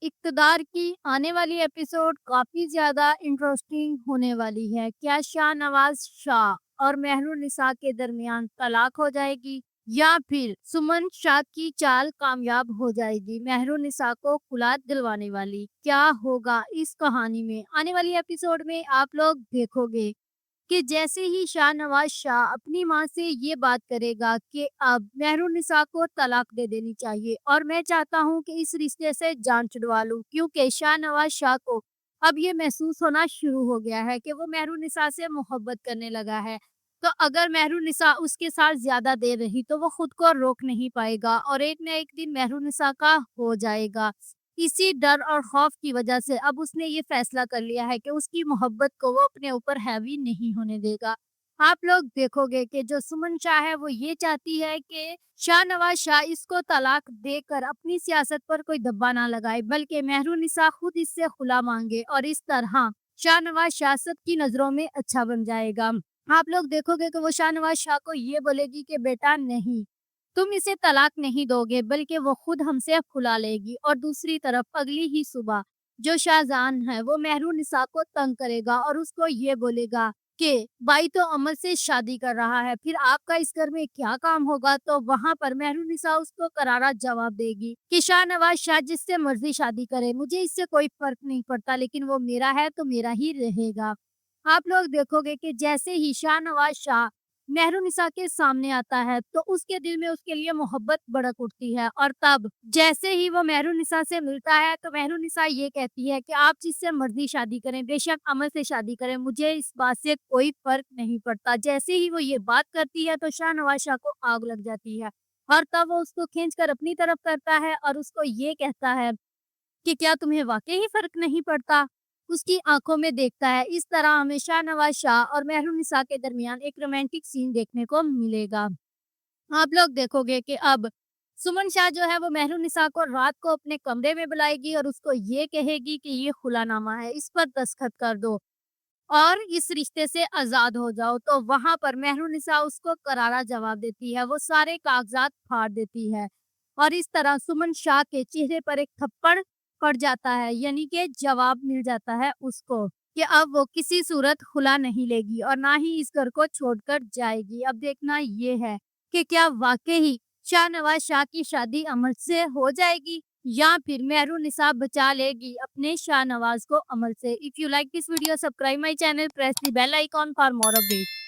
इक़्तिदार की आने वाली एपिसोड काफ़ी ज़्यादा इंटरेस्टिंग होने वाली है। क्या शाहनवाज़ शाह और मेहरुन्निसा के दरमियान तलाक हो जाएगी या फिर सुमन शाह की चाल कामयाब हो जाएगी मेहरुन्निसा को खुला दिलवाने वाली? क्या होगा इस कहानी में? आने वाली एपिसोड में आप लोग देखोगे कि जैसे ही शाहनवाज़ शाह अपनी माँ से ये बात करेगा कि अब मेहरुन्निसा को तलाक दे देनी चाहिए और मैं चाहता हूँ कि इस रिश्ते से जान छुड़वा लूँ, क्योंकि शाहनवाज़ शाह को अब ये महसूस होना शुरू हो गया है कि वो मेहरुन्निसा से मोहब्बत करने लगा है। तो अगर मेहरुन्निसा उसके साथ ज़्यादा देर रही तो वो खुद को रोक नहीं पाएगा और एक न एक दिन मेहरुन्निसा का हो जाएगा। इसी डर और खौफ की वजह से अब उसने ये फैसला कर लिया है कि उसकी मोहब्बत को वो अपने ऊपर हावी नहीं होने देगा। आप लोग देखोगे कि जो सुमन शाह है वो ये चाहती है कि शाहनवाज़ शाह इसको तलाक देकर अपनी सियासत पर कोई दब्बा ना लगाए, बल्कि मेहरुन्निसा खुद इससे खुला मांगे और इस तरह शाहनवाज़ शाह सबकी नज़रों में अच्छा बन जाएगा। आप लोग देखोगे कि वो शाहनवाज़ शाह को ये बोलेगी कि बेटा नहीं, तुम इसे तलाक नहीं दोगे, बल्कि वो खुद हमसे खुला लेगी। और दूसरी तरफ अगली ही सुबह जो शाहजहान है वो मेहरुन्निसा को तंग करेगा और उसको ये बोलेगा कि भाई तो अमल से शादी कर रहा है, फिर आपका इस घर में क्या काम होगा? तो वहां पर मेहरुन्निसा उसको करारा जवाब देगी कि शाहनवाज़ शाह जिससे मर्जी शादी करे, मुझे इससे कोई फर्क नहीं पड़ता, लेकिन वो मेरा है तो मेरा ही रहेगा। आप लोग देखोगे कि जैसे ही शाहनवाज़ शाह मेहरुन्निसा के सामने आता है तो उसके दिल में उसके लिए मोहब्बत भड़क उठती है और तब जैसे ही वो मेहरुन्निसा से मिलता है तो मेहरुन्निसा ये कहती है कि आप जिससे मर्जी शादी करें, बेशक अमल से शादी करें, मुझे इस बात से कोई फर्क नहीं पड़ता। जैसे ही वो ये बात करती है तो शाहनवाज़ शाह को आग लग जाती है और तब वो उसको खींचकर अपनी तरफ करता है और उसको ये कहता है कि क्या तुम्हें वाक़ई ही फ़र्क नहीं पड़ता? उसकी आँखों में देखता है। इस तरह हमें शाहनवाज़ शाह और मेहरुन्निसा के दरमियान एक रोमांटिक सीन देखने को मिलेगा। आप लोग देखोगे कि अब सुमन शाह जो है वो मेहरुन्निसा को रात को अपने कमरे में बुलाएगी और उसको ये कहेगी कि ये खुलानामा है, इस पर दस्तखत कर दो और इस रिश्ते से आज़ाद हो जाओ। तो वहाँ पर मेहरुन्निसा उसको करारा जवाब देती है, वो सारे कागज़ात फाड़ देती है और इस तरह सुमन शाह के चेहरे पर एक थप्पड़ पड़ जाता है, यानी कि जवाब मिल जाता है उसको कि अब वो किसी सूरत खुला नहीं लेगी और ना ही इस घर को छोड़कर जाएगी। अब देखना ये है कि क्या वाक़ई शाहनवाज़ शाह की शादी अमल से हो जाएगी या फिर मेहरुन्निसा बचा लेगी अपने शाहनवाज़ को अमल से। If you like this video, subscribe my channel, press the bell icon for more update.